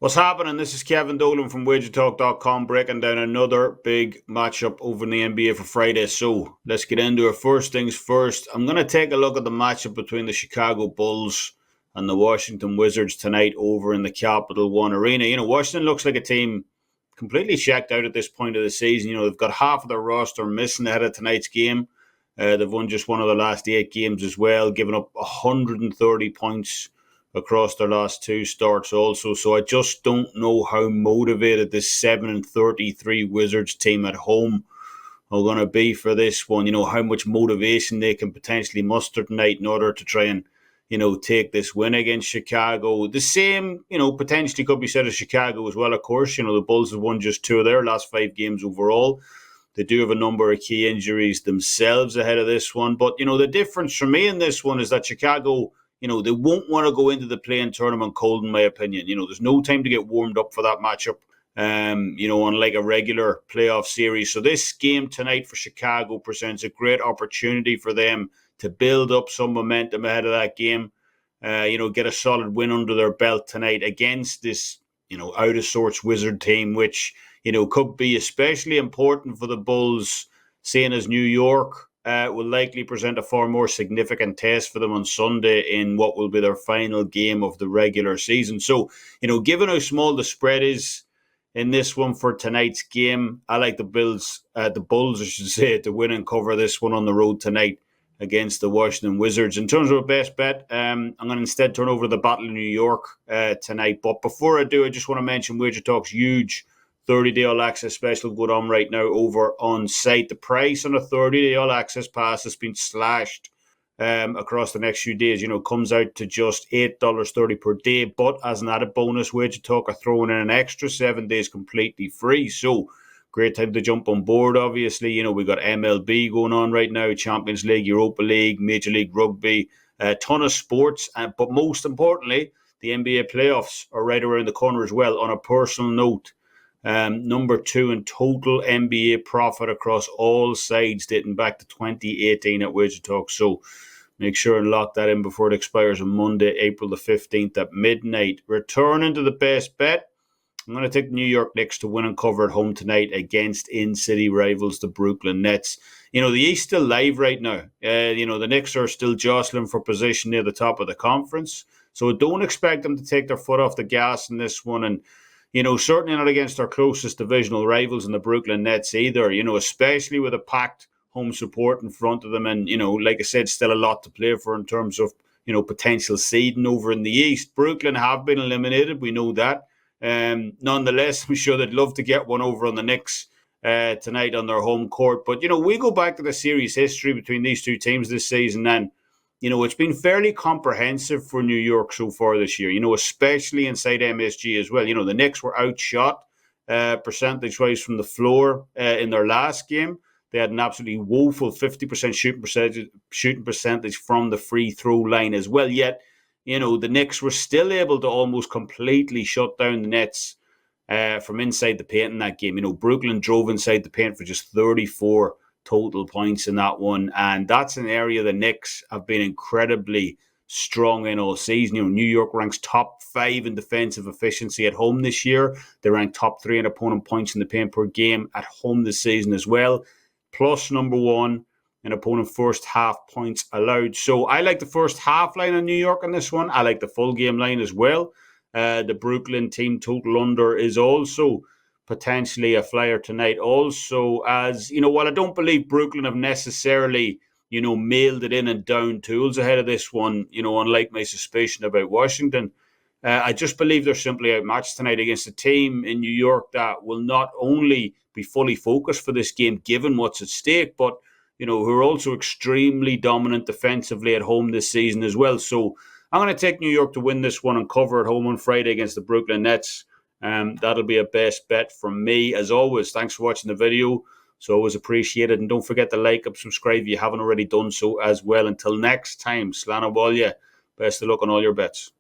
What's happening? This is Kevin Dolan from WagerTalk.com breaking down another big matchup over in the NBA for Friday. So let's get into it. First things first, I'm going to take a look at the matchup between the Chicago Bulls and the Washington Wizards tonight over in the Capital One Arena. Washington looks like a team completely checked out at this point of the season. They've got half of their roster missing ahead of tonight's game. They've won just one of the last 8 games as well, giving up 130 points across their last 2 starts also. So I just don't know how motivated this 7-33 Wizards team at home are going to be for this one. How much motivation they can potentially muster tonight in order to try and, take this win against Chicago. The same, potentially could be said of Chicago as well, of course. The Bulls have won just 2 of their last 5 games overall. They do have a number of key injuries themselves ahead of this one. But, the difference for me in this one is that Chicago, they won't want to go into the play-in tournament cold, in my opinion. There's no time to get warmed up for that matchup, unlike a regular playoff series. So this game tonight for Chicago presents a great opportunity for them to build up some momentum ahead of that game, get a solid win under their belt tonight against this, out-of-sorts Wizard team, which, could be especially important for the Bulls, seeing as New York will likely present a far more significant test for them on Sunday in what will be their final game of the regular season. So, given how small the spread is in this one for tonight's game, I like the Bulls, I should say, to win and cover this one on the road tonight against the Washington Wizards. In terms of a best bet, I'm going to instead turn over to the Battle of New York tonight. But before I do, I just want to mention Wager Talk's huge 30-day all-access special going on right now over on site. The price on a 30-day all-access pass has been slashed across the next few days. Comes out to just $8.30 per day. But as an added bonus, Wager Talk are throwing in an extra 7 days completely free. So great time to jump on board, obviously. We've got MLB going on right now, Champions League, Europa League, Major League Rugby, a ton of sports. But most importantly, the NBA playoffs are right around the corner as well. On a personal note, number 2 in total NBA profit across all sides dating back to 2018 at Wager Talk. So make sure and lock that in before it expires on Monday, April the 15th at midnight. Returning to the best bet, I'm going to take the New York Knicks to win and cover at home tonight against in-city rivals, the Brooklyn Nets. The East still live right now. The Knicks are still jostling for position near the top of the conference. So don't expect them to take their foot off the gas in this one. And certainly not against our closest divisional rivals in the Brooklyn Nets either, especially with a packed home support in front of them. And, like I said, still a lot to play for in terms of, potential seeding over in the East. Brooklyn have been eliminated. We know that. Nonetheless, I'm sure they'd love to get one over on the Knicks tonight on their home court. But, we go back to the series history between these two teams this season, and it's been fairly comprehensive for New York so far this year, especially inside MSG as well. The Knicks were outshot percentage-wise from the floor in their last game. They had an absolutely woeful 50% shooting percentage from the free throw line as well. Yet, the Knicks were still able to almost completely shut down the Nets from inside the paint in that game. Brooklyn drove inside the paint for just 34 total points in that one. And that's an area the Knicks have been incredibly strong in all season. New York ranks top 5 in defensive efficiency at home this year. They rank top 3 in opponent points in the paint per game at home this season as well. Plus number 1 in opponent first half points allowed. So I like the first half line on New York on this one. I like the full game line as well. The Brooklyn team total under is also potentially a flyer tonight. Also, as while I don't believe Brooklyn have necessarily mailed it in and down tools ahead of this one, unlike my suspicion about Washington, I just believe they're simply outmatched tonight against a team in New York that will not only be fully focused for this game given what's at stake, but who are also extremely dominant defensively at home this season as well. So I'm going to take New York to win this one and cover at home on Friday against the Brooklyn Nets. That'll be a best bet from me. As always, thanks for watching the video. It's always appreciated. And don't forget to like and subscribe if you haven't already done so as well. Until next time, Slán Bhfuil. Best of luck on all your bets.